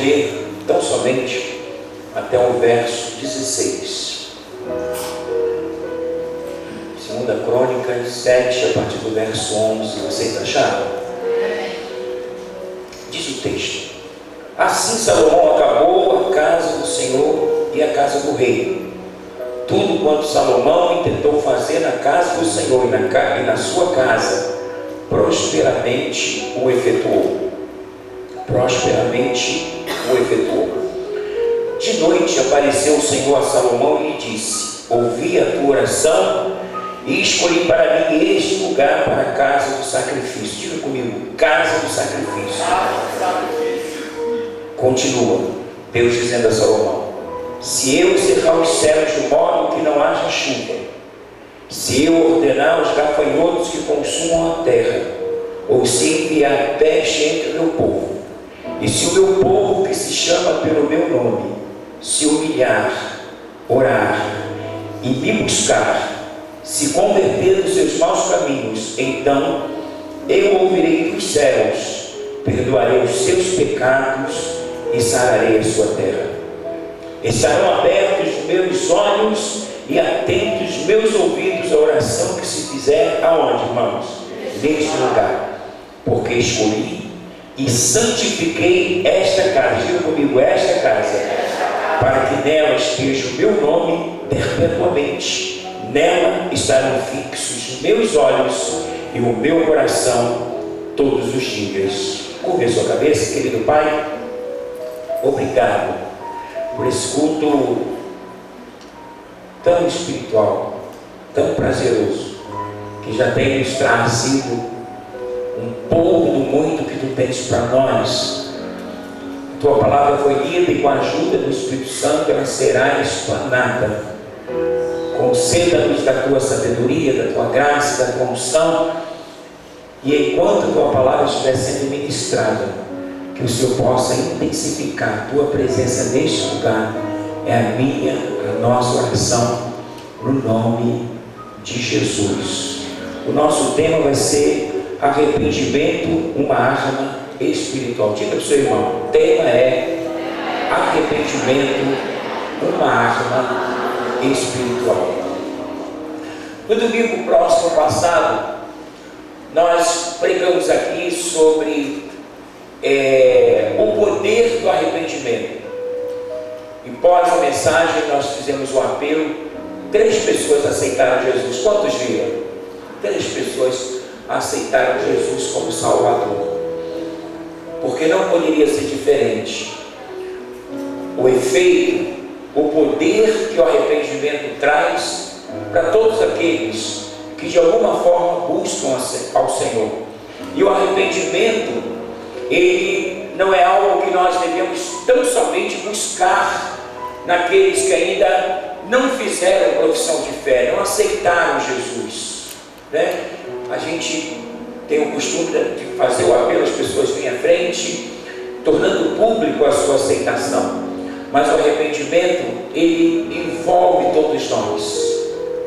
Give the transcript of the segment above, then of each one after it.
ler tão somente até o verso 16. 2 Crônicas 7, a partir do verso 11. Vocês acharam? Diz o texto: assim Salomão acabou a casa do Senhor e a casa do rei. Tudo quanto Salomão intentou fazer na casa do Senhor e na sua casa, prosperamente o efetuou. Prosperamente o efetuou. De noite apareceu o Senhor a Salomão e lhe disse: ouvi a tua oração e escolhi para mim este lugar para a casa do sacrifício. Diga comigo: casa do sacrifício. Continua Deus dizendo a Salomão: se eu cerrar os céus de modo que não haja chuva, se eu ordenar os gafanhotos que consumam a terra, ou se enviar peste entre o meu povo, e se o meu povo que se chama pelo meu nome se humilhar, orar e me buscar, se converter dos seus maus caminhos, então eu ouvirei dos céus, perdoarei os seus pecados e sararei a sua terra. Estarão abertos meus olhos e atentos meus ouvidos à oração que se fizer aonde, irmãos? Neste lugar, porque escolhi e santifiquei esta casa. Diga comigo: esta casa, para que nela esteja o meu nome perpetuamente. Nela estarão fixos meus olhos e o meu coração todos os dias. Curve a sua cabeça, querido Pai. Obrigado por esse culto tão espiritual, tão prazeroso, que já tem nos trazido um pouco do muito que tu tens para nós. Tua palavra foi lida e com a ajuda do Espírito Santo ela será explanada. Conceda-nos da tua sabedoria, da tua graça, da tua unção, e enquanto a tua palavra estiver sendo ministrada, que o Senhor possa intensificar a tua presença neste lugar. É a nossa oração, no nome de Jesus. O nosso tema vai ser arrependimento, uma arma espiritual. Diga para o seu irmão: o tema é arrependimento, uma arma espiritual. No domingo próximo passado, nós pregamos aqui sobre o poder do arrependimento. E pós a mensagem nós fizemos um apelo. 3 pessoas aceitaram Jesus. Quantos viram? 3 pessoas aceitaram Jesus como Salvador. Porque não poderia ser diferente. O efeito, o poder que o arrependimento traz para todos aqueles que de alguma forma buscam ao Senhor. E o arrependimento, ele não é algo que nós devemos tão somente buscar naqueles que ainda não fizeram profissão de fé, não aceitaram Jesus, né? A gente tem o costume de fazer o apelo, as pessoas vêm à frente, tornando público a sua aceitação. Mas o arrependimento, ele envolve todos nós,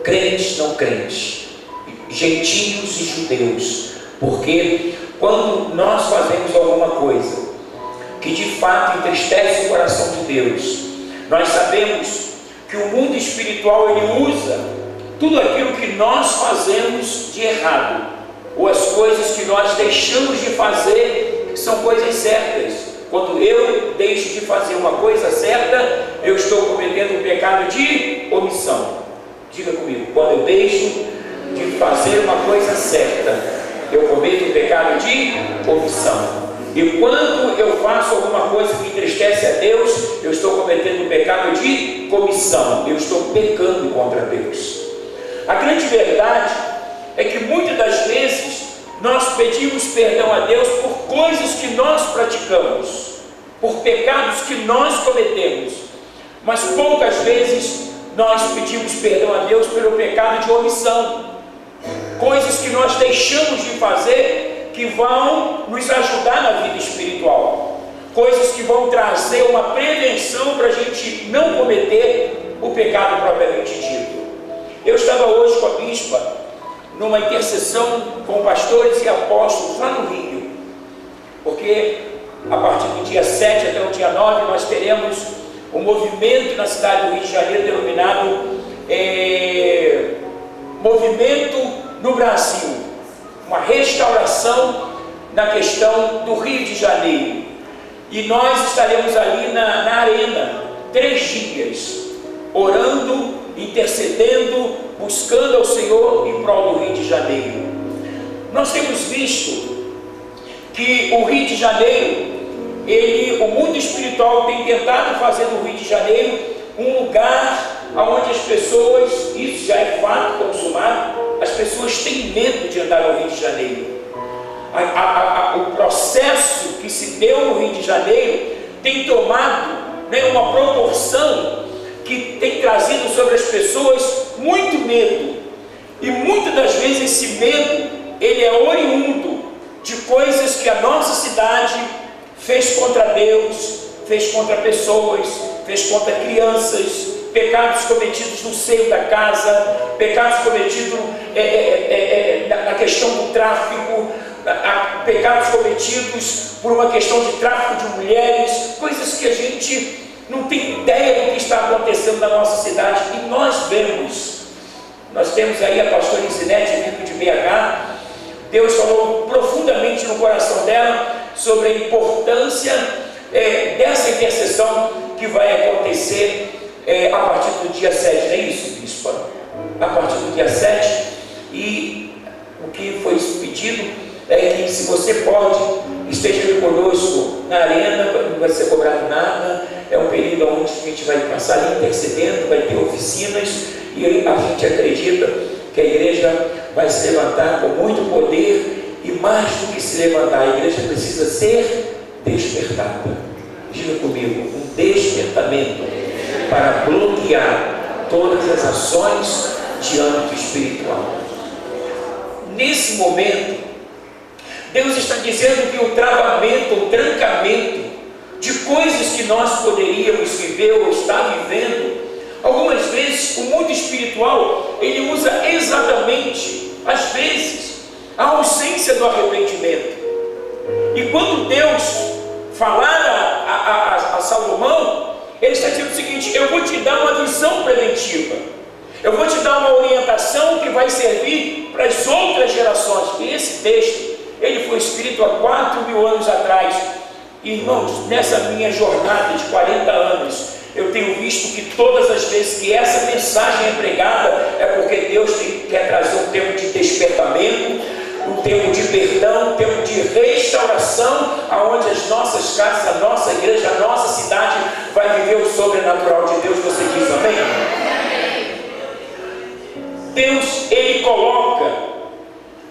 crentes, não crentes, gentios e judeus, porque quando nós fazemos alguma coisa que de fato entristece o coração de Deus, nós sabemos que o mundo espiritual ele usa tudo aquilo que nós fazemos de errado, ou as coisas que nós deixamos de fazer, que são coisas certas. Quando eu deixo de fazer uma coisa certa, eu estou cometendo um pecado de omissão. Diga comigo: quando eu deixo de fazer uma coisa certa, eu cometo um pecado de omissão. E quando eu faço alguma coisa que entristece a Deus, eu estou cometendo um pecado de comissão. Eu estou pecando contra Deus. A grande verdade é que muitas das vezes nós pedimos perdão a Deus por coisas que nós praticamos, por pecados que nós cometemos, mas poucas vezes nós pedimos perdão a Deus pelo pecado de omissão, coisas que nós deixamos de fazer que vão nos ajudar na vida espiritual, coisas que vão trazer uma prevenção para a gente não cometer o pecado propriamente dito. Eu estava hoje com a bispa numa intercessão com pastores e apóstolos lá no Rio, porque a partir do dia 7 até o dia 9, nós teremos um movimento na cidade do Rio de Janeiro denominado Movimento no Brasil, uma restauração na questão do Rio de Janeiro. E nós estaremos ali na arena 3 dias, orando, intercedendo, buscando ao Senhor em prol do Rio de Janeiro. Nós temos visto que o Rio de Janeiro, o mundo espiritual tem tentado fazer do Rio de Janeiro um lugar onde as pessoas, isso já é fato consumado, as pessoas têm medo de andar no Rio de Janeiro. O processo que se deu no Rio de Janeiro tem tomado, né, uma proporção que tem trazido sobre as pessoas muito medo. E muitas das vezes esse medo, ele é oriundo de coisas que a nossa cidade fez contra Deus, fez contra pessoas, fez contra crianças, pecados cometidos no seio da casa, pecados cometidos na questão do tráfico, pecados cometidos por uma questão de tráfico de mulheres, coisas que a gente não tem ideia do que está acontecendo na nossa cidade. E nós vemos, nós temos aí a pastora Isinete vindo de BH. Deus falou profundamente no coração dela sobre a importância dessa intercessão que vai acontecer a partir do dia 7, não é isso, bispa? A partir do dia 7, e o que foi pedido é que, se você pode, esteja conosco na arena, não vai ser cobrado nada. É um período onde a gente vai passar ali intercedendo, vai ter oficinas, e a gente acredita que a igreja vai se levantar com muito poder, e mais do que se levantar, a igreja precisa ser despertada. Diga comigo, um despertamento para bloquear todas as ações de âmbito espiritual. Nesse momento, Deus está dizendo que o travamento, o trancamento de coisas que nós poderíamos viver ou estar vivendo, algumas vezes o mundo espiritual, ele usa exatamente, às vezes, a ausência do arrependimento. E quando Deus falar a Salomão, ele está dizendo o seguinte: eu vou te dar uma visão preventiva, eu vou te dar uma orientação que vai servir para as outras gerações. E esse texto, ele foi escrito há 4.000 anos atrás. Irmãos, nessa minha jornada de 40 anos, eu tenho visto que todas as vezes que essa mensagem é pregada, é porque Deus quer trazer um tempo de despertamento, um tempo de perdão, um tempo de restauração, aonde as nossas casas, a nossa igreja, a nossa cidade vai viver o sobrenatural de Deus. Você diz amém? Deus, ele coloca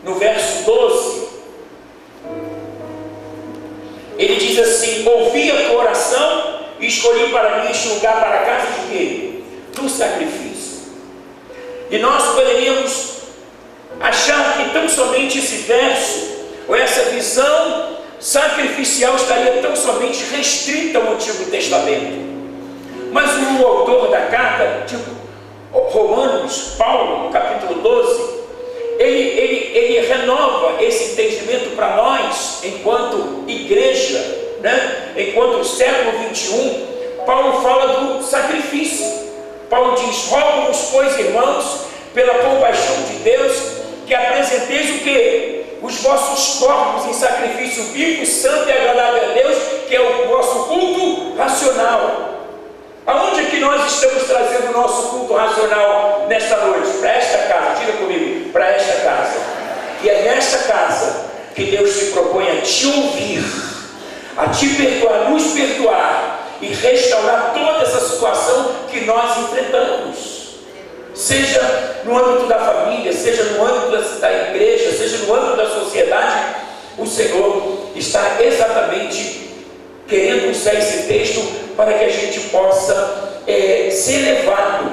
no verso 12, ele diz assim: ouvi a tua oração e escolhi para mim este lugar para a casa de quê? Do sacrifício. E nós poderíamos achar que tão somente esse verso, ou essa visão sacrificial, estaria tão somente restrita ao Antigo Testamento. Mas o autor da carta de Romanos, Paulo, no capítulo 12, ele renova esse entendimento para nós, enquanto igreja, né? Enquanto século 21, Paulo fala do sacrifício. Paulo diz: rogo-vos, pois, irmãos, pela compaixão de Deus, que apresenteis o quê? Os vossos corpos em sacrifício vivo, santo e agradável a Deus, que é o vosso culto racional. Aonde é que nós estamos trazendo o nosso culto racional nesta noite? Para esta casa, diga comigo, para esta casa. E é nesta casa que Deus se propõe a te ouvir, a te perdoar, nos perdoar e restaurar toda essa situação que nós enfrentamos. Seja no âmbito da família, seja no âmbito da igreja, seja no âmbito da sociedade, o Senhor está exatamente querendo usar esse texto para que a gente possa ser levado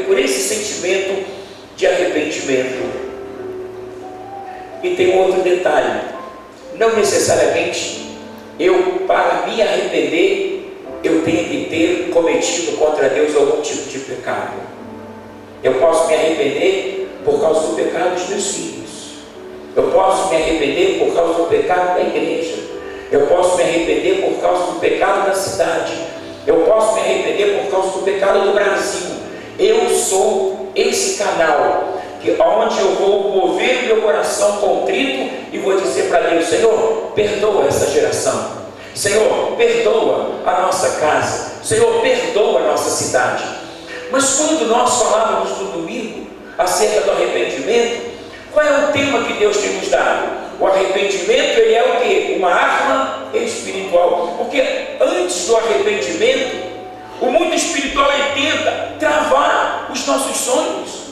por esse sentimento de arrependimento. E tem um outro detalhe: não necessariamente para me arrepender, eu tenho que ter cometido contra Deus algum tipo de pecado. Eu posso me arrepender por causa do pecado dos meus filhos, eu posso me arrepender por causa do pecado da igreja, Eu posso me arrepender por causa do pecado da cidade. Eu posso me arrepender por causa do pecado do Brasil. Eu sou esse canal onde eu vou mover meu coração contrito e vou dizer para Deus: Senhor, perdoa essa geração. Senhor, perdoa a nossa casa. Senhor, perdoa a nossa cidade. Mas quando nós falávamos no domingo acerca do arrependimento, qual é o tema que Deus tem nos dado? O arrependimento, ele é o quê? Uma arma espiritual. Porque antes do arrependimento, o mundo espiritual, ele tenta travar os nossos sonhos.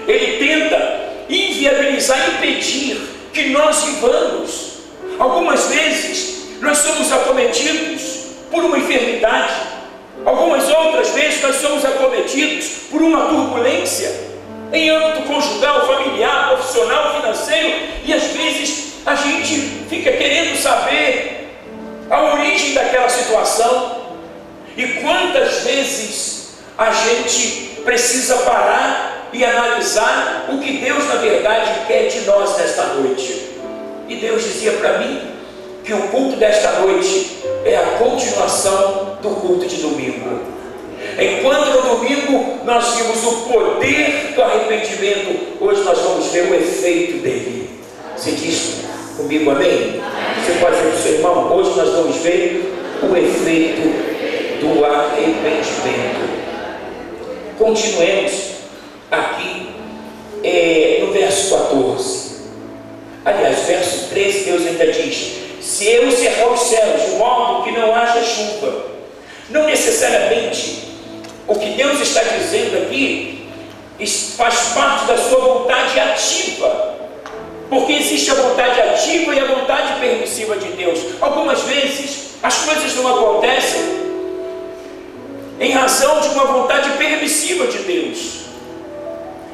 Ele tenta inviabilizar, impedir que nós vivamos. Algumas vezes nós somos acometidos por uma enfermidade. Algumas outras vezes nós somos acometidos por uma turbulência em âmbito conjugal, familiar, profissional, financeiro. E às vezes a gente fica querendo saber a origem daquela situação. E quantas vezes a gente precisa parar e analisar o que Deus na verdade quer de nós nesta noite. E Deus dizia para mim que o culto desta noite é a continuação do culto de domingo. Enquanto no domingo nós vimos o poder do arrependimento, hoje nós vamos ver o efeito dele. Você diz comigo amém? Você pode dizer para o seu irmão: hoje nós vamos ver o efeito do arrependimento. Continuemos aqui no verso 14. Aliás, verso 13, Deus ainda diz: se eu cerrar os céus de modo que não haja chuva. Não necessariamente o que Deus está dizendo aqui faz parte da sua vontade ativa, porque existe a vontade ativa e a vontade permissiva de Deus. Algumas vezes as coisas não acontecem em razão de uma vontade permissiva de Deus.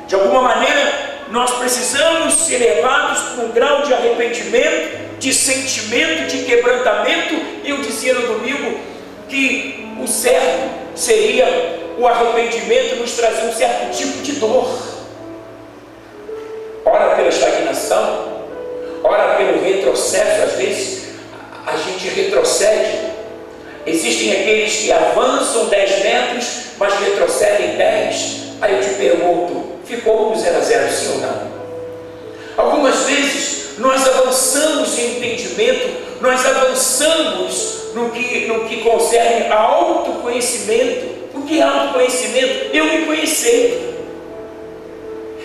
De alguma maneira nós precisamos ser levados para um grau de arrependimento, de sentimento, de quebrantamento. E eu dizia no domingo que o certo seria o arrependimento nos trazer um certo tipo de dor. Ora pela estagnação, ora pelo retrocesso. Às vezes a gente retrocede. Existem aqueles que avançam 10 metros, mas retrocedem 10. Aí eu te pergunto: ficou um 0-0, sim ou não? Algumas vezes nós avançamos em entendimento, nós avançamos no que concerne a autoconhecimento. O que é autoconhecimento? Eu me conhecer.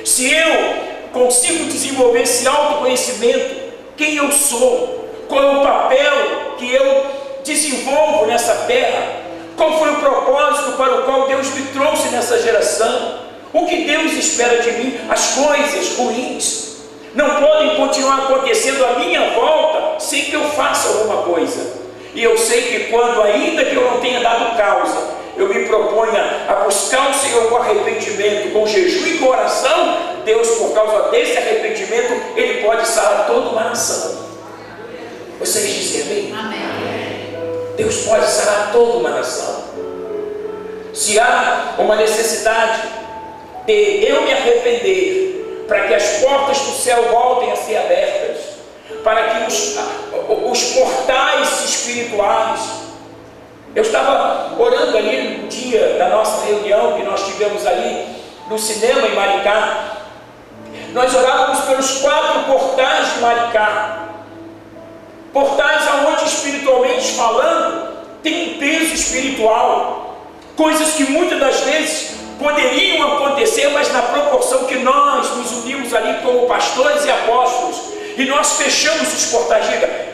Se eu consigo desenvolver esse autoconhecimento, quem eu sou, qual é o papel que eu desenvolvo nessa terra, qual foi o propósito para o qual Deus me trouxe nessa geração, o que Deus espera de mim. As coisas ruins não podem continuar acontecendo à minha volta sem que eu faça alguma coisa. E eu sei que quando, ainda que eu não tenha dado causa, eu me proponha a buscar o Senhor com arrependimento, com jejum e com oração, Deus, por causa desse arrependimento, Ele pode sarar toda uma nação. Vocês dizem amém? Amém. Deus pode sarar toda uma nação. Se há uma necessidade de eu me arrepender, para que as portas do céu voltem a ser abertas, para que os portais espirituais. Eu estava orando ali no dia da nossa reunião que nós tivemos ali no cinema em Maricá. Nós orávamos pelos 4 portais de Maricá, portais aonde, espiritualmente falando, tem um peso espiritual, coisas que muitas das vezes poderiam acontecer, mas na proporção que nós nos unimos ali como pastores e apóstolos, e nós fechamos os portais,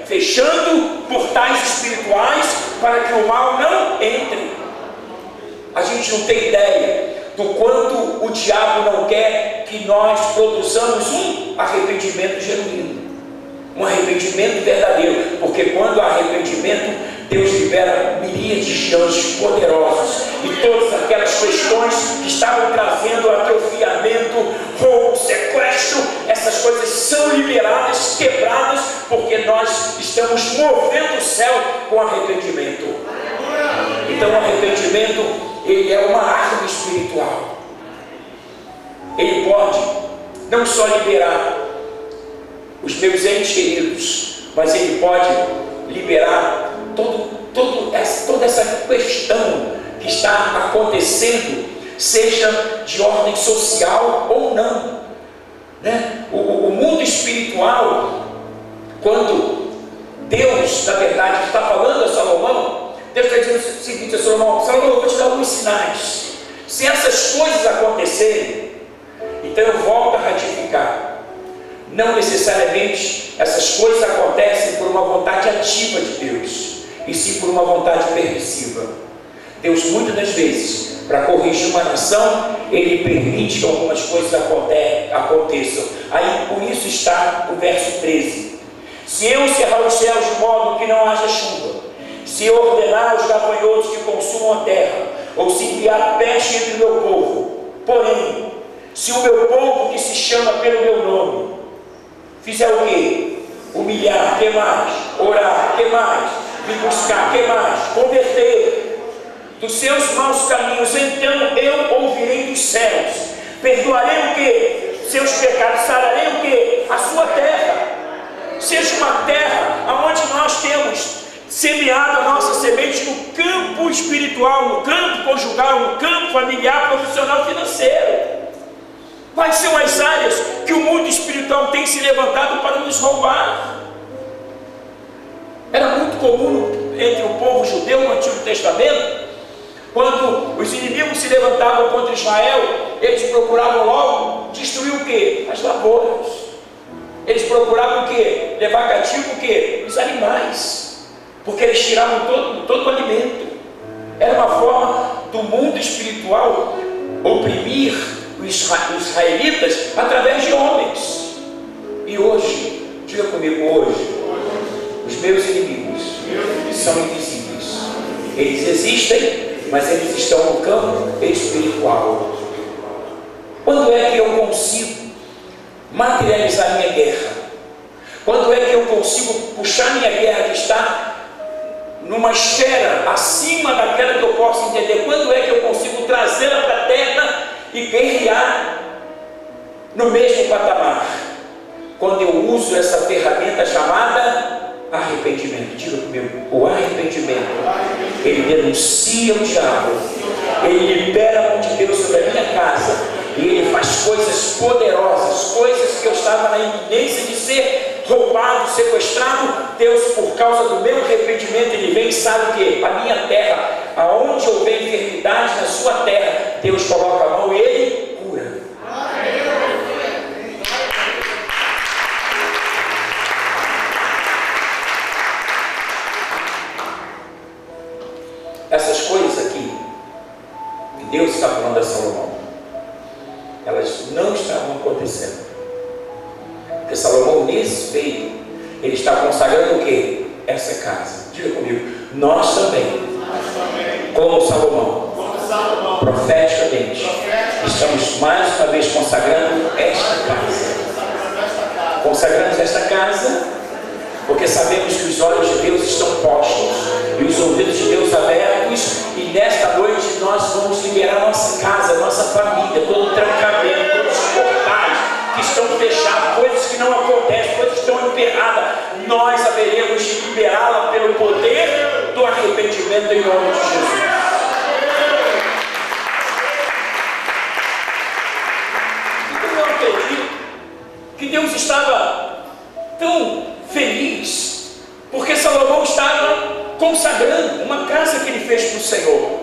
fechando portais espirituais para que o mal não entre. A gente não tem ideia do quanto o diabo não quer que nós produzamos um arrependimento genuíno, um arrependimento verdadeiro, porque quando há arrependimento, Deus libera miríades de anjos poderosos, e todas aquelas questões que estavam trazendo atrofiamento, roubo, sequestro, essas coisas são liberadas, quebradas, porque nós estamos movendo o céu com arrependimento. Então o arrependimento, ele é uma arma espiritual. Ele pode não só liberar os meus entes queridos, mas ele pode liberar toda essa questão que está acontecendo, seja de ordem social ou não, né? O mundo espiritual, quando Deus, na verdade, está falando a Salomão, Deus está dizendo o seguinte a Salomão: Salomão, eu vou te dar alguns sinais. Se essas coisas acontecerem, então eu volto a ratificar. Não necessariamente essas coisas acontecem por uma vontade ativa de Deus, e sim por uma vontade permissiva. Deus, muitas das vezes, para corrigir uma nação, Ele permite que algumas coisas aconteçam. Aí, por isso está o verso 13: se eu cerrar os céus de modo que não haja chuva, se eu ordenar os gafanhotos que consumam a terra, ou se enviar peste entre o meu povo, porém, se o meu povo que se chama pelo meu nome fizer o quê? Humilhar, que mais? Orar, que mais? Me buscar, que mais? Converter dos seus maus caminhos, então eu ouvirei dos céus, perdoarei o quê? Seus pecados, sararei o quê? A sua terra. Seja uma terra onde nós temos semeado a nossa semente no campo espiritual, no campo conjugal, no campo familiar, profissional, financeiro. Quais são as áreas que o mundo espiritual tem se levantado para nos roubar? Era muito comum entre o povo judeu no Antigo Testamento, quando os inimigos se levantavam contra Israel, eles procuravam logo destruir o quê? As lavouras. Eles procuravam o quê? Levar cativo o quê? Os animais, porque eles tiravam todo o alimento. Era uma forma do mundo espiritual oprimir os israelitas através de homens. E hoje, diga comigo, hoje, os meus inimigos são invisíveis. Eles existem, mas eles estão no campo espiritual. Quando é que eu consigo materializar minha guerra? Quando é que eu consigo puxar minha guerra que está numa esfera acima daquela que eu posso entender? Quando é que eu consigo trazê-la para a terra e guerrear no mesmo patamar? Quando eu uso essa ferramenta chamada arrependimento. Diga comigo, o arrependimento, ele denuncia o diabo, ele libera a mão de Deus sobre a minha casa, e ele faz coisas poderosas, coisas que eu estava na iminência de ser roubado, sequestrado. Deus, por causa do meu arrependimento, ele vem e sabe o que? A minha terra, aonde houver enfermidade na sua terra, Deus coloca a mão e ele cura. Essas coisas aqui que Deus está falando a Salomão, elas não estavam acontecendo, porque Salomão, nesse feito, ele está consagrando o quê? Essa casa. Diga comigo, nós também, como Salomão, profeticamente, estamos mais uma vez consagrando esta casa. Consagramos esta casa porque sabemos que os olhos de Deus estão postos e os ouvidos de Deus abertos, e nesta noite nós vamos liberar nossa casa, nossa família, todo o trancamento, todos os portais que estão fechados, coisas que não acontecem, coisas que estão emperradas. Nós haveremos de liberá-la pelo poder do arrependimento em nome de Jesus. Então eu acredito que Deus estava tão feliz, porque Salomão estava consagrando uma casa que ele fez para o Senhor.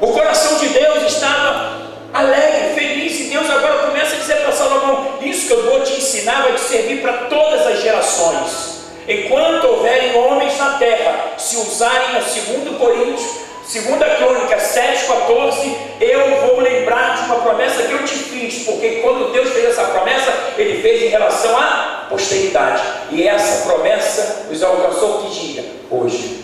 O coração de Deus estava alegre, feliz, e Deus agora começa a dizer para Salomão: isso que eu vou te ensinar vai te servir para todas as gerações. Enquanto houverem homens na terra, se usarem a 2 Coríntios, 2 Crônica 7,14, eu vou lembrar de uma promessa que eu te fiz, porque quando Deus fez essa promessa, Ele fez em relação à posteridade, e essa promessa nos alcançou que dia? Hoje.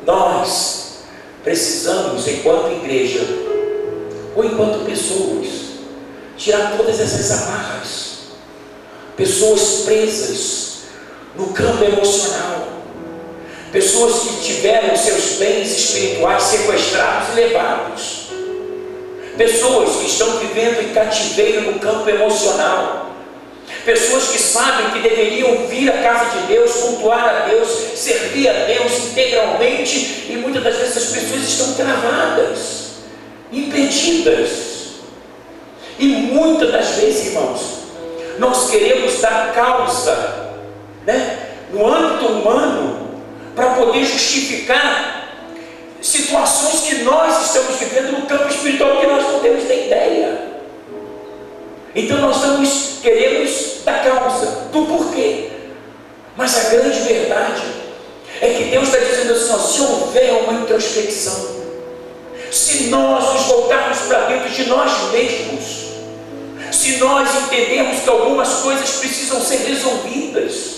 Nós precisamos, enquanto igreja, ou enquanto pessoas, tirar todas essas amarras, pessoas presas no campo emocional, pessoas que tiveram seus bens espirituais sequestrados e levados, pessoas que estão vivendo em cativeiro no campo emocional, pessoas que sabem que deveriam vir à casa de Deus, cultuar a Deus, servir a Deus integralmente, e muitas das vezes as pessoas estão travadas, impedidas. E muitas das vezes, irmãos, nós queremos dar causa, no âmbito humano, para poder justificar situações que nós estamos vivendo no campo espiritual que nós não temos nem ideia. Então nós queremos dar causa do porquê. Mas a grande verdade é que Deus está dizendo assim, ó, se houver uma introspecção, se nós nos voltarmos para dentro de nós mesmos, se nós entendermos que algumas coisas precisam ser resolvidas,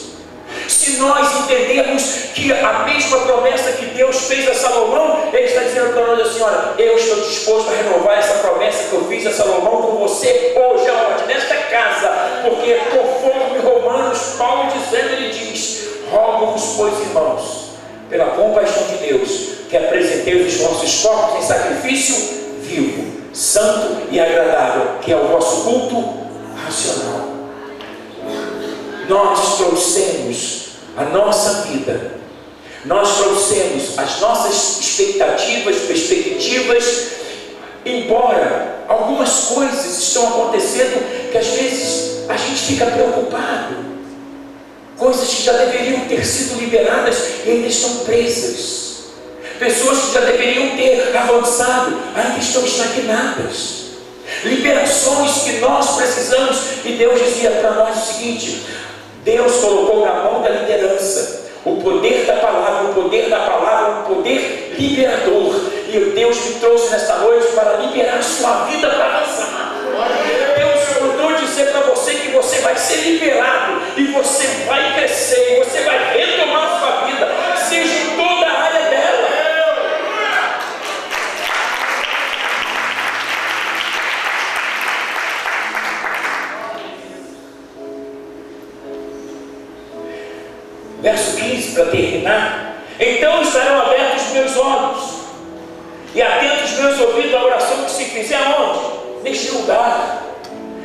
se nós entendermos que a mesma promessa que Deus fez a Salomão, Ele está dizendo para nós assim, olha, eu estou disposto a renovar essa promessa que eu fiz a Salomão com você hoje, aonde? Nesta casa, porque conforme Romanos, Paulo dizendo, ele diz, rogo-vos, pois, irmãos, pela compaixão de Deus, que apresenteis os vossos corpos em sacrifício vivo, santo e agradável, que é o vosso culto racional. Nós trouxemos a nossa vida, nós trouxemos as nossas expectativas, perspectivas, embora algumas coisas estão acontecendo que às vezes a gente fica preocupado, coisas que já deveriam ter sido liberadas e ainda estão presas, pessoas que já deveriam ter avançado ainda estão estagnadas, liberações que nós precisamos. E Deus dizia para nós o seguinte: Deus colocou na mão da liderança o poder da palavra, um poder liberador. E Deus me trouxe nesta noite para liberar a sua vida para avançar. Deus mandou dizer para você que você vai ser liberado, e você vai crescer, e você vai retomar a sua vida, seja em toda a área dela. Verso 15, para terminar: então estarão abertos os meus olhos e atentos os meus ouvidos à oração que se fizer onde? Neste lugar.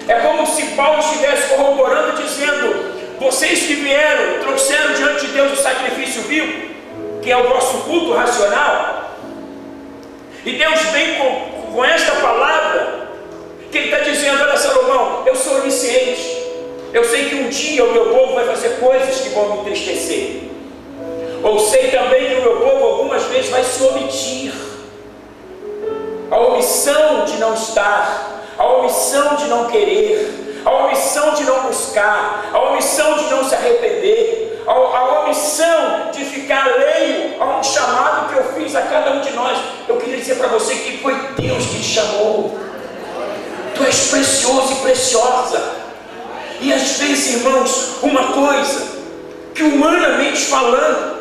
É como se Paulo estivesse corroborando, dizendo: vocês que vieram, trouxeram diante de Deus o sacrifício vivo, que é o vosso culto racional, e Deus vem com esta palavra, que Ele está dizendo: olha, Salomão, eu sou onisciente, eu sei que um dia o meu povo vai fazer coisas que vão me entristecer. Ou sei também que o meu povo algumas vezes vai se omitir. A omissão de não estar, a omissão de não querer, a omissão de não buscar, a omissão de não se arrepender, a omissão de ficar alheio a um chamado que eu fiz a cada um de nós. Eu queria dizer para você que foi Deus que te chamou. Tu és precioso e preciosa. E às vezes, irmãos, uma coisa que humanamente falando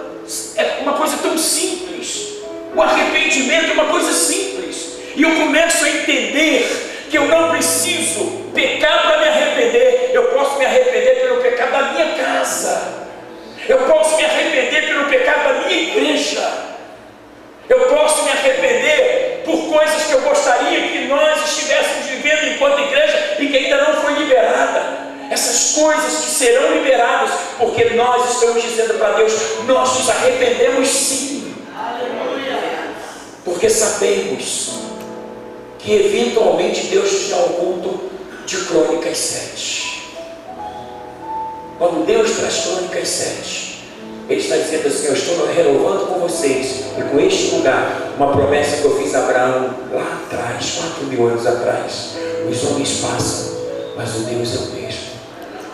é uma coisa tão simples, o arrependimento é uma coisa simples, e eu começo a entender que eu não preciso pecar para me arrepender. Eu posso me arrepender pelo pecado da minha casa, eu posso me arrepender pelo pecado da minha igreja, eu posso me arrepender por coisas que eu gostaria que nós estivéssemos vivendo enquanto igreja e que ainda não foi liberada. Essas coisas que serão liberadas, porque nós estamos dizendo para Deus: nós nos arrependemos sim. Porque sabemos que eventualmente Deus nos dá um culto de Crônicas 7. Quando Deus traz Crônicas 7, Ele está dizendo assim: eu estou renovando com vocês e com este lugar uma promessa que eu fiz a Abraão lá atrás, 4.000 anos atrás. Os homens passam, mas o Deus é o mesmo.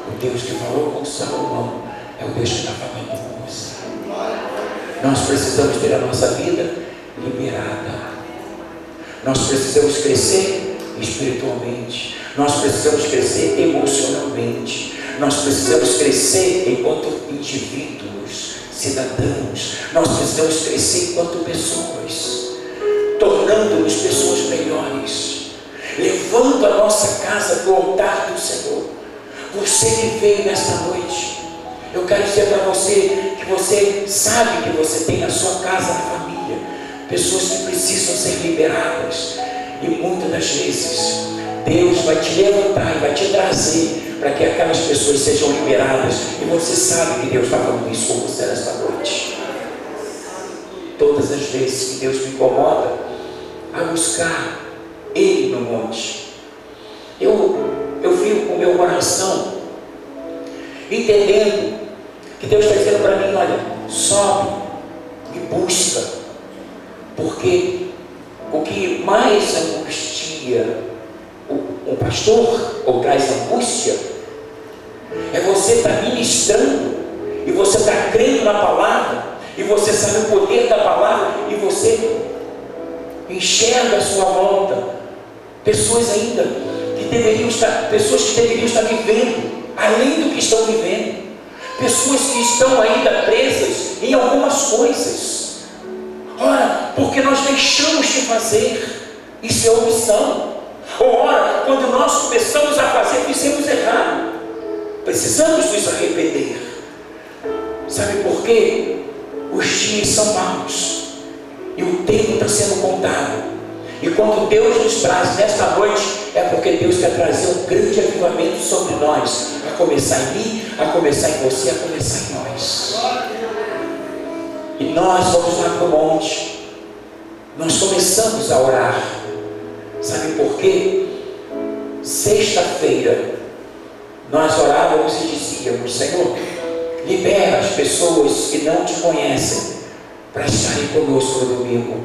O Deus que falou com Salomão é o Deus que está falando com você. Nós precisamos ter a nossa vida liberada. Nós precisamos crescer espiritualmente. Nós precisamos crescer emocionalmente. Nós precisamos crescer enquanto indivíduos, cidadãos. Nós precisamos crescer enquanto pessoas, tornando-nos pessoas melhores, levando a nossa casa para o altar do Senhor. Você que veio nesta noite, eu quero dizer para você que você sabe que você tem na sua casa, na família, pessoas que precisam ser liberadas. E muitas das vezes Deus vai te levantar e vai te trazer para que aquelas pessoas sejam liberadas. E você sabe que Deus está falando isso com você nesta noite. Todas as vezes que Deus me incomoda a buscar Ele no monte, eu fico com o meu coração entendendo que Deus está dizendo para mim: olha, sobe e busca, porque o que mais angustia o pastor, ou traz angústia, é você estar ministrando, e você está crendo na palavra, e você sabe o poder da palavra, e você enxerga a sua volta pessoas ainda que deveriam estar, pessoas que deveriam estar vivendo além do que estão vivendo, pessoas que estão ainda presas em algumas coisas. Ora, porque nós deixamos de fazer, isso é omissão. Ou ora, quando nós começamos a fazer, fizemos errado, precisamos nos arrepender. Sabe por quê? Os dias são maus e o tempo está sendo contado. E quando Deus nos traz nesta noite, é porque Deus quer trazer um grande avivamento sobre nós, a começar em mim, a começar em você, a começar em nós. E nós vamos lá para o monte, nós começamos a orar. Sabe por quê? Sexta-feira nós orávamos e dizíamos: Senhor, libera as pessoas que não te conhecem para estarem conosco no domingo.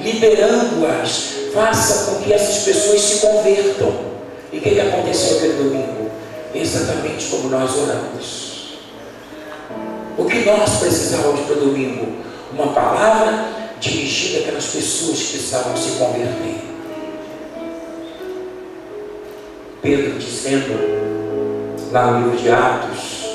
Liberando-as, faça com que essas pessoas se convertam. E o que aconteceu aquele domingo? Exatamente como nós oramos. O que nós precisávamos para o domingo? Uma palavra dirigida àquelas pessoas que precisavam se converter. Pedro dizendo lá no livro de Atos: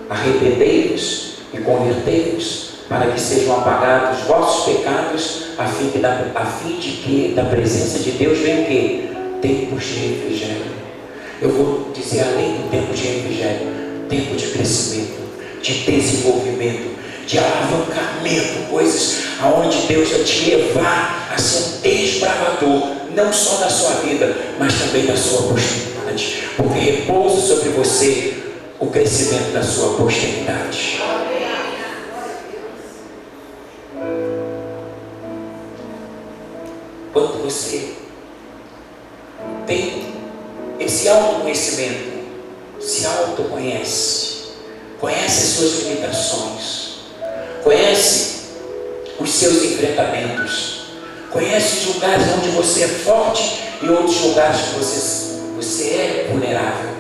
arrependei-vos e convertei-vos, para que sejam apagados os vossos pecados, a fim de que da presença de Deus venha o quê? Tempos de refrigério. Eu vou dizer, além do tempo de refrigério, tempo de crescimento, de desenvolvimento, de alavancamento, coisas aonde Deus vai te levar a ser um desbravador, não só da sua vida, mas também da sua posteridade, porque repousa sobre você o crescimento da sua posteridade. Quando você tem esse autoconhecimento, se autoconhece, conhece as suas limitações, conhece os seus enfrentamentos, conhece os lugares onde você é forte e outros lugares que você é vulnerável,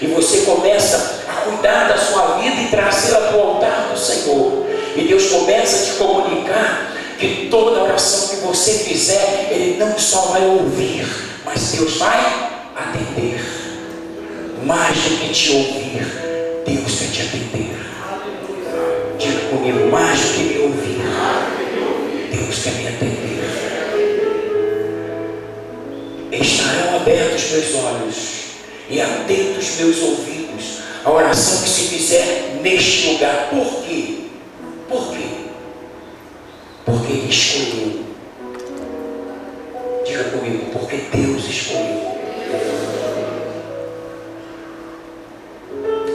e você começa a cuidar da sua vida e trazê-la para o altar do Senhor, e Deus começa a te comunicar que toda oração que você fizer, Ele não só vai ouvir, mas Deus vai atender. Mais do que te ouvir, Deus quer te atender. Diga comigo: mais do que me ouvir, Deus quer me atender. Estarão abertos meus olhos e atentos meus ouvidos à oração que se fizer neste lugar. Por quê? Por quê? Porque Ele escolheu. Diga comigo: porque Deus escolheu.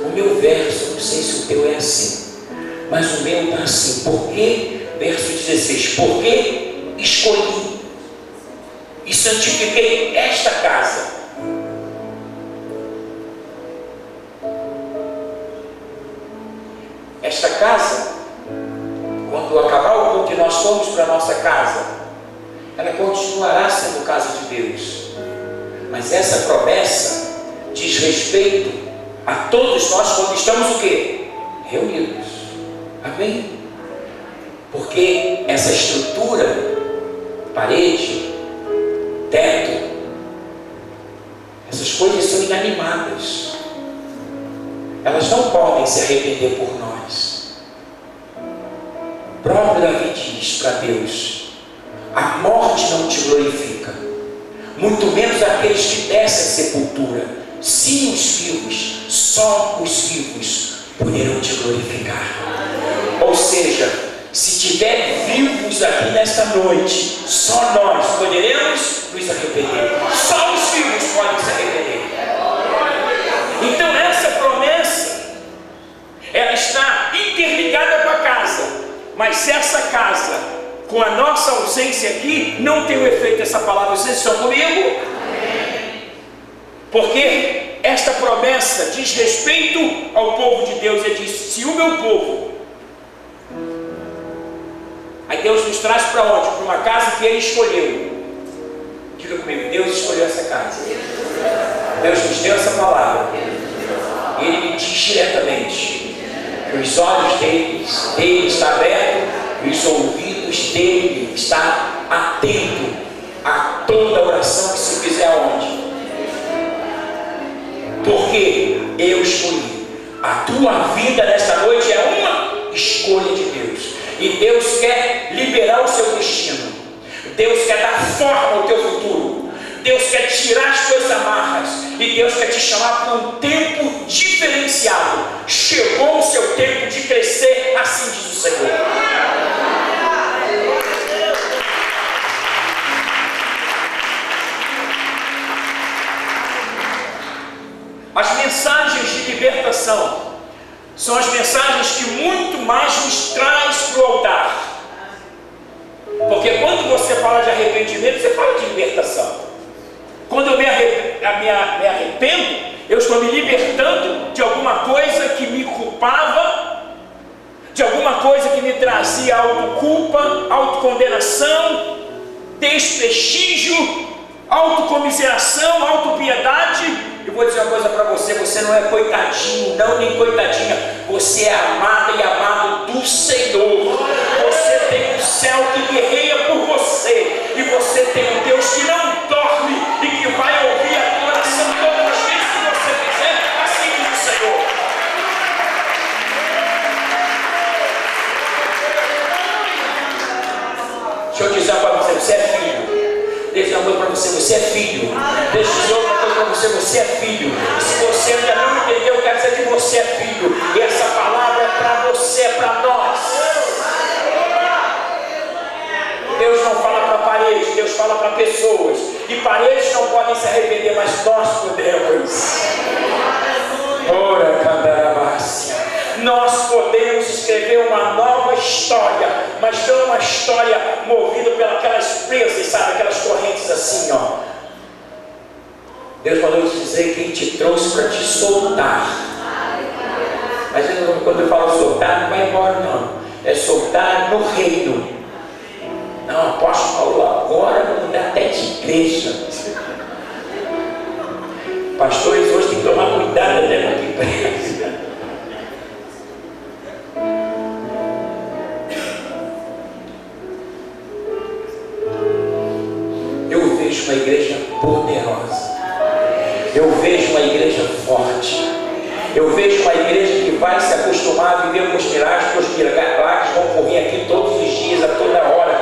O meu verso, não sei se o teu é assim, mas o meu está assim: porque, verso 16, porque escolhi e santifiquei esta casa. Esta casa, quando acabar o culto e nós formos para a nossa casa, ela continuará sendo casa de Deus. Mas essa promessa diz respeito a todos nós quando estamos o quê? Reunidos. Amém? Porque essa estrutura, parede, teto, essas coisas são inanimadas. Elas não podem se arrepender por nós. O próprio Davi diz para Deus: a morte não te glorifica, muito menos aqueles que descem à sepultura. Sim, os vivos, só os vivos poderão te glorificar. Ou seja, se tiver vivos aqui nesta noite, só nós poderemos nos arrepender. Só os vivos podem se arrepender. Mas essa casa, com a nossa ausência aqui, não tem o efeito dessa palavra. Vocês estão comigo? Porque esta promessa diz respeito ao povo de Deus. Ele diz: se o meu povo... Aí Deus nos traz para onde? Para uma casa que Ele escolheu. Diga comigo: Deus escolheu essa casa. Deus nos deu essa palavra. E Ele me diz diretamente que os olhos dele estão abertos e os ouvidos dele estão atentos a toda oração que se fizer aonde? Porque eu escolhi. A tua vida nesta noite é uma escolha de Deus. E Deus quer liberar o seu destino. Deus quer dar forma ao teu futuro. Deus quer tirar as tuas amarras. E Deus quer te chamar para um tempo diferenciado. Chegou o seu tempo de crescer, assim diz o Senhor. As mensagens de libertação são as mensagens que muito mais nos traz para o altar. Porque quando você fala de arrependimento, você fala de libertação. Quando eu me arrependo, eu estou me libertando de alguma coisa que me culpava, de alguma coisa que me trazia autoculpa, autocondenação, desprestígio, autocomiseração, autopiedade. Eu vou dizer uma coisa para você: você não é coitadinho, não, nem coitadinha. Você é amada e amado do Senhor. Você tem um céu que guerreia por você. E você tem um Deus que não dorme e que vai ouvir a tua oração todas as vezes que você fizer, assim diz o Senhor. Deixa eu dizer para você: você é filho. Deixa eu dizer uma coisa para você: você é filho. Deixa eu dizer outra coisa para você: você é filho. E se você ainda não entendeu, eu quero dizer que você é filho. E essa palavra é para você, é para nós. Deus não fala para paredes, Deus fala para pessoas. E paredes não podem se arrepender, mas nós podemos. Ora, candarabácia. Nós podemos escrever uma nova história, mas não uma história movida pelas presas, sabe? Aquelas correntes assim, ó. Deus mandou te dizer que Ele te trouxe para te soltar. Mas quando eu falo soltar, não vai embora não. É soltar no reino. Não, apóstolo Paulo, agora vou mudar até de igreja. Pastores hoje tem que tomar cuidado até com o que prega. Eu vejo uma igreja poderosa. Eu vejo uma igreja forte. Eu vejo uma igreja que vai se acostumar a viver com os milagres, porque os milagres vão correr aqui todos os dias, a toda hora.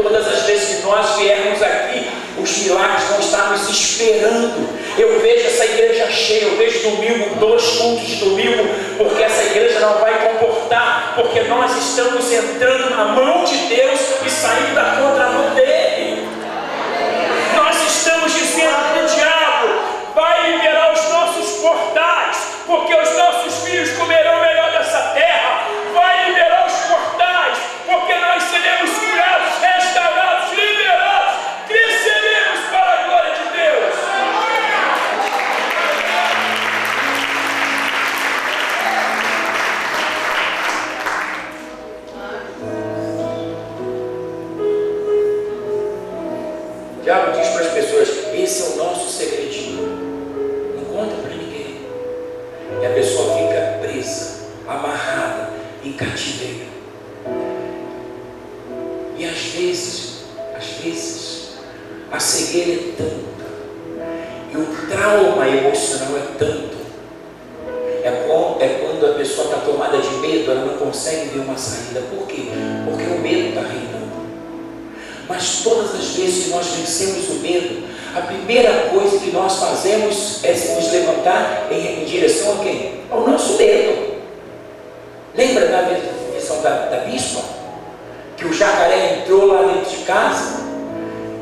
Todas as vezes que nós viermos aqui, os milagres vão estar nos esperando. Eu vejo essa igreja cheia. Eu vejo domingo, 2 cultos de domingo, porque essa igreja não vai comportar, porque nós estamos entrando na mão de Deus e saindo da contramão dele. Nós estamos dizendo para o diabo: vai liberar os nossos portais, porque os nossos filhos comerão o melhor dessa terra. Vai liberar os portais, porque nós seremos curados, restaurados, liberados, cresceremos para a glória de Deus. O diabo diz para as pessoas: esse é o nosso segredinho, não conta para ninguém. E a pessoa fica presa, amarrada, em cativeiro. E às vezes, a cegueira é tanta, e o trauma emocional é tanto, é quando a pessoa está tomada de medo, ela não consegue ver uma saída. Por quê? Porque o medo está reinando. Mas todas as vezes que nós vencemos o medo, a primeira coisa que nós fazemos é nos levantar em direção a quem? Ao nosso medo. Lembra da visão da bispa? Que o jacaré entrou lá dentro de casa,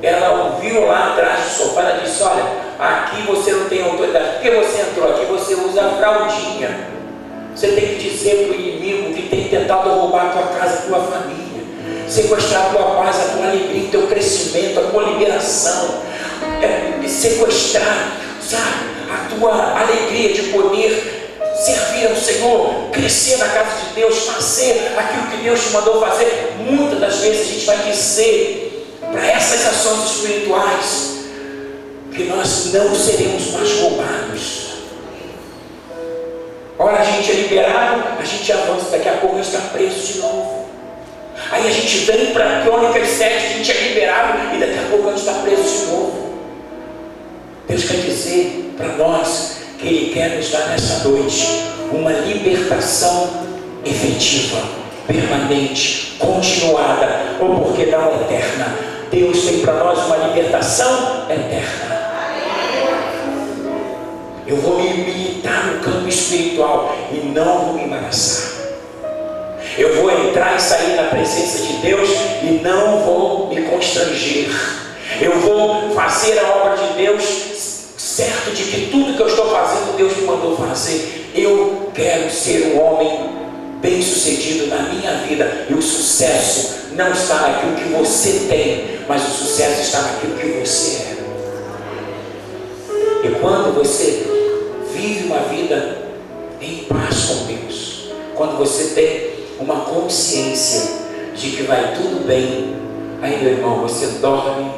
ela ouviu lá atrás do sofá, ela disse: olha, aqui você não tem autoridade, porque você entrou aqui, você usa a fraldinha. Você tem que dizer para o inimigo que tem tentado roubar a tua casa, a tua família, sequestrar a tua paz, a tua alegria, o teu crescimento, a tua liberação, sequestrar, sabe, a tua alegria de poder servir ao Senhor, crescer na casa de Deus, fazer aquilo que Deus te mandou fazer. Muitas das vezes a gente vai dizer para essas ações espirituais que nós não seremos mais roubados. Ora, a gente é liberado, a gente avança, daqui a pouco a gente está preso de novo. Aí a gente vem para Crônicas 7, a gente é liberado e daqui a pouco a gente está preso de novo. Deus quer dizer para nós que Ele quer nos dar nessa noite uma libertação efetiva, permanente, continuada, ou por que não eterna. Deus tem para nós uma libertação eterna. Eu vou me militar no campo espiritual e não vou me embaraçar. Eu vou entrar e sair na presença de Deus e não vou me constranger. Eu vou fazer a obra de Deus, certo de que tudo que eu estou fazendo, Deus me mandou fazer. Eu quero ser um homem bem sucedido na minha vida. E o sucesso não está naquilo que você tem, mas o sucesso está naquilo que você é. E quando você vive uma vida em paz com Deus, quando você tem uma consciência de que vai tudo bem, aí, meu irmão, você dorme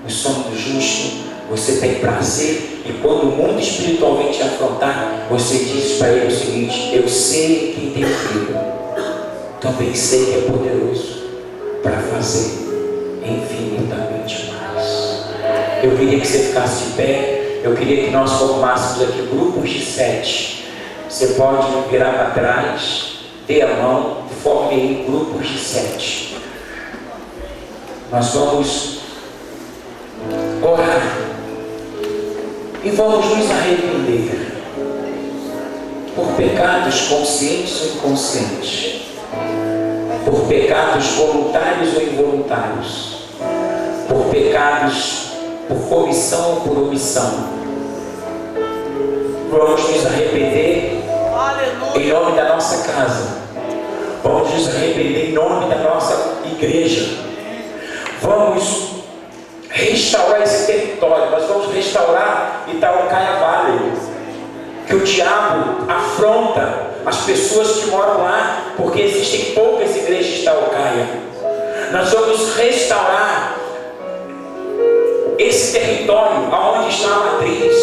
o sono do justo, você tem prazer, e quando o mundo espiritual vem te afrontar, você diz para ele o seguinte: eu sei quem tem filho, também sei que é poderoso para fazer infinitamente mais. Eu queria que você ficasse de pé. Eu queria que nós formássemos aqui grupos de 7. Você pode virar para trás, dê a mão, forme aí grupos de 7. Nós vamos orar e vamos nos arrepender por pecados conscientes ou inconscientes, por pecados voluntários ou involuntários, por pecados por comissão ou por omissão. Vamos nos arrepender em nome da nossa casa. Vamos nos arrepender em nome da nossa igreja. Vamos restaurar esse território. Nós vamos restaurar Itaocaia Valley, que o diabo afronta as pessoas que moram lá, porque existem poucas igrejas de Itaocaia. Nós vamos restaurar esse território aonde está a matriz.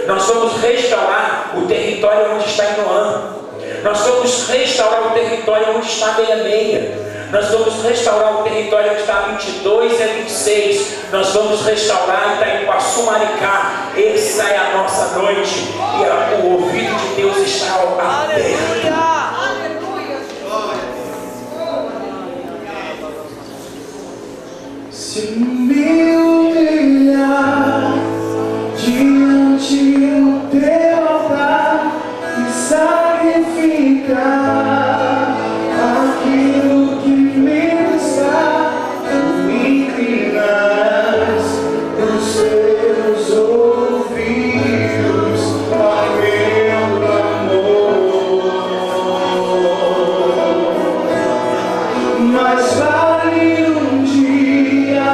Nós vamos restaurar o território onde está Inoã. Nós vamos restaurar o território onde está 66. Nós vamos restaurar o território onde está 22 e 26. Nós vamos restaurar Itaipuaçu, Maricá. Essa é a nossa noite. E o ouvido de Deus está aberto. Se me humilhar diante do teu altar e sacrificar aquilo que me está, tu me inclinarás os teus ouvidos ao meu clamor. Mas vale um dia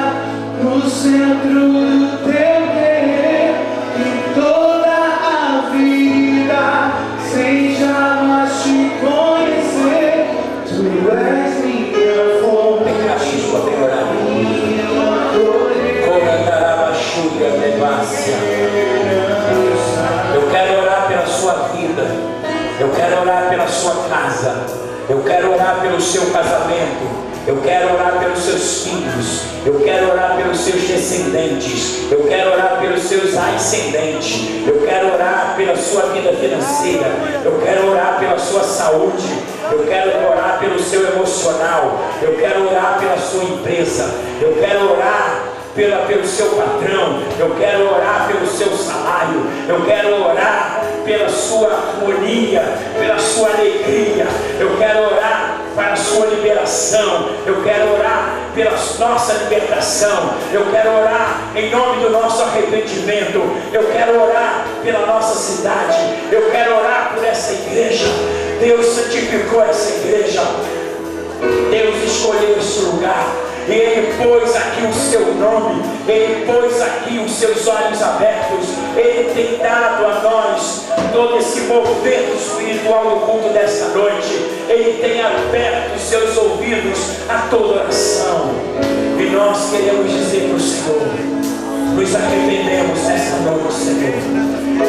no centro do teu querer e toda a vida sem jamais te conhecer. Tu és minha fonte, eu quero orar pela sua vida, eu quero orar pela sua casa, eu quero orar pelo seu casamento, eu quero orar pelos seus filhos, eu quero orar pelos seus descendentes, eu quero orar pelos seus ascendentes, eu quero orar pela sua vida financeira, eu quero orar pela sua saúde, eu quero orar pelo seu emocional, eu quero orar pela sua empresa, eu quero orar pelo seu patrão, eu quero orar pelo seu salário, eu quero orar pela sua harmonia, pela sua alegria, eu quero orar para a sua liberação, eu quero orar pela nossa libertação, eu quero orar em nome do nosso arrependimento, eu quero orar pela nossa cidade, eu quero orar por essa igreja. Deus santificou essa igreja. Deus escolheu esse lugar. E Ele pôs aqui o seu nome. Ele pôs aqui os seus olhos abertos. Ele tem dado a nós todo esse movimento espiritual no culto desta noite. Ele tem aberto os seus ouvidos a toda oração. E nós queremos dizer para o Senhor: nos arrependemos nesta noite, Senhor.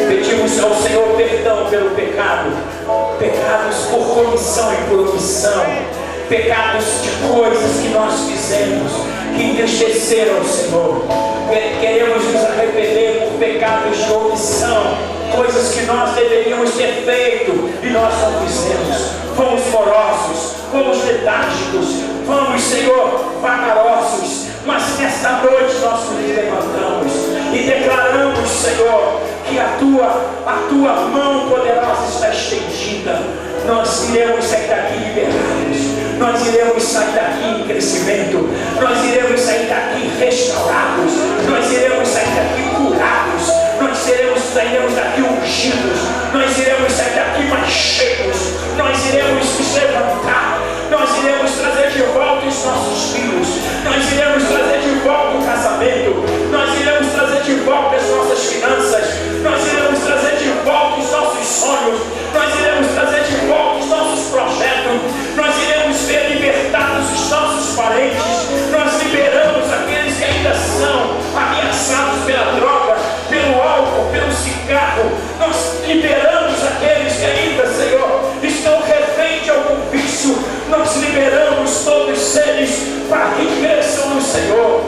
Pedimos ao Senhor perdão pelo pecado. Pecados por comissão e por omissão. Pecados de coisas que nós fizemos que entristeceram o Senhor. Queremos nos arrepender por pecados de omissão, coisas que nós deveríamos ter feito e nós não fizemos. Fomos morosos, fomos letárgicos, fomos, Senhor, vagarosos. Mas nesta noite nós nos levantamos e declaramos, Senhor, que a tua mão poderosa está estendida. Nós iremos sair daqui liberados. Nós iremos sair daqui em crescimento. Nós iremos sair daqui restaurados. Nós iremos sair daqui curados. Nós sairemos daqui ungidos. Nós iremos sair daqui mais cheios. Nós iremos nos levantar. Nós iremos trazer de volta os nossos filhos. Nós iremos trazer de volta o casamento. Nós iremos trazer de volta as nossas finanças. Nós iremos trazer de volta os nossos sonhos. Nós iremos trazer de volta os nossos projetos. Nós iremos ver libertados os nossos parentes. Nós liberamos aqueles que ainda são ameaçados pela droga, pelo álcool, pelo cigarro. Nós liberamos aqueles que ainda, Senhor, estão reféns de algum vício. Nós liberamos todos eles para que cresçam no Senhor.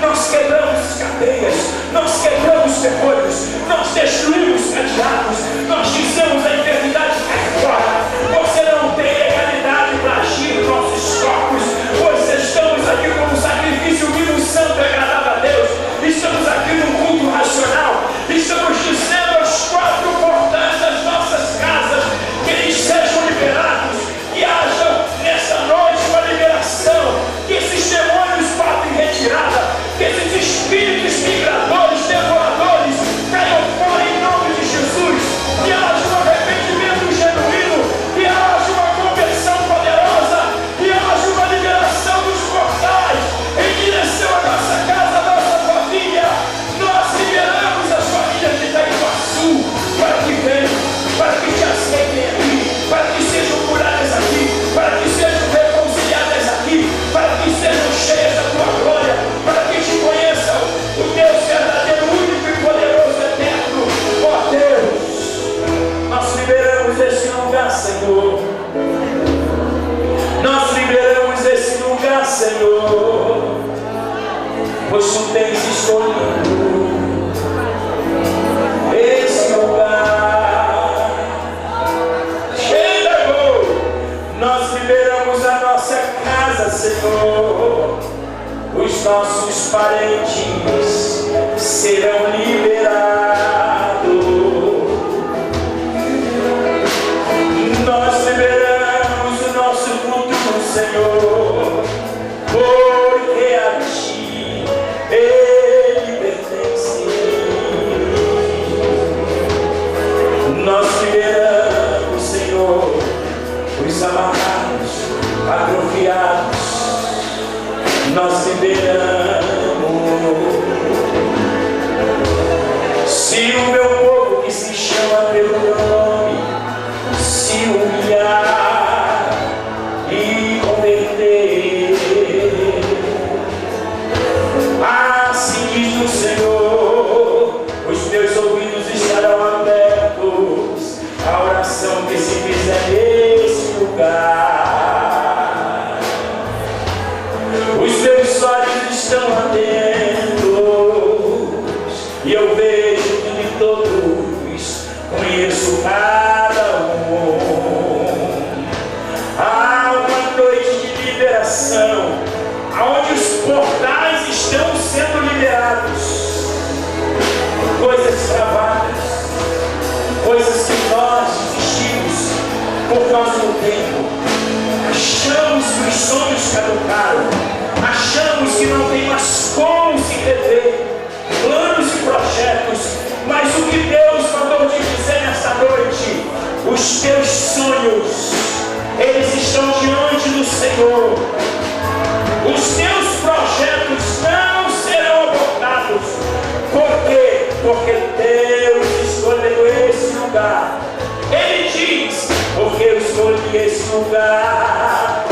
Nós quebramos cadeias, nós quebramos ferrolhos, nós destruímos cadeados, nós dizemos a enfermidade cai fora. Você não tem legalidade para agir nos nossos corpos, pois estamos aqui como sacrifício vivo, santo e agradável a Deus. Estamos aqui num culto racional, estamos dizendo aos quatro portais das nossas casas que eles sejam liberados, que haja nessa noite uma liberação, que esses demônios partem em retirada, que esses espíritos migradores, devoradores caiam fora em nome de Jesus, que haja um arrependimento genuíno, que haja uma conversão poderosa, que haja uma liberação dos portais em direção à nossa casa, à nossa família. Nós liberamos as famílias de Itaiguaçu para que venham, para que te aceitem aqui, para que sejam curadas aqui, para que sejam reconciliadas aqui, para que sejam cheias da tua glória, para que te conheçam, o Deus verdadeiro, único e poderoso, eterno. Ó Deus, nós liberamos esse lugar, Senhor. Nós liberamos esse lugar, Senhor, pois tu tens escolhido esse lugar. Chegou, nós liberamos a nossa casa, Senhor. Os nossos parentes serão liberados. Nós liberamos o nosso culto, Senhor, porque a ti ele pertence. Nós liberamos, Senhor, os amarrados, atrofiados. Nós liberamos. Se o meu povo que se chama pelo meu nome se humilhar e converter, assim diz o Senhor, os meus ouvidos estarão abertos à oração que se fizer nesse lugar. Os meus olhos estão atentos e eu vejo tudo e todos, conheço cada um. Há uma noite de liberação, onde os portais estão sendo liberados. Coisas travadas, coisas que nós desistimos por causa do tempo. Achamos que os sonhos caducaram, achamos que não tem mais como se rever planos e projetos, mas o que Deus mandou lugar. Ele diz, porque eu escolhi esse lugar.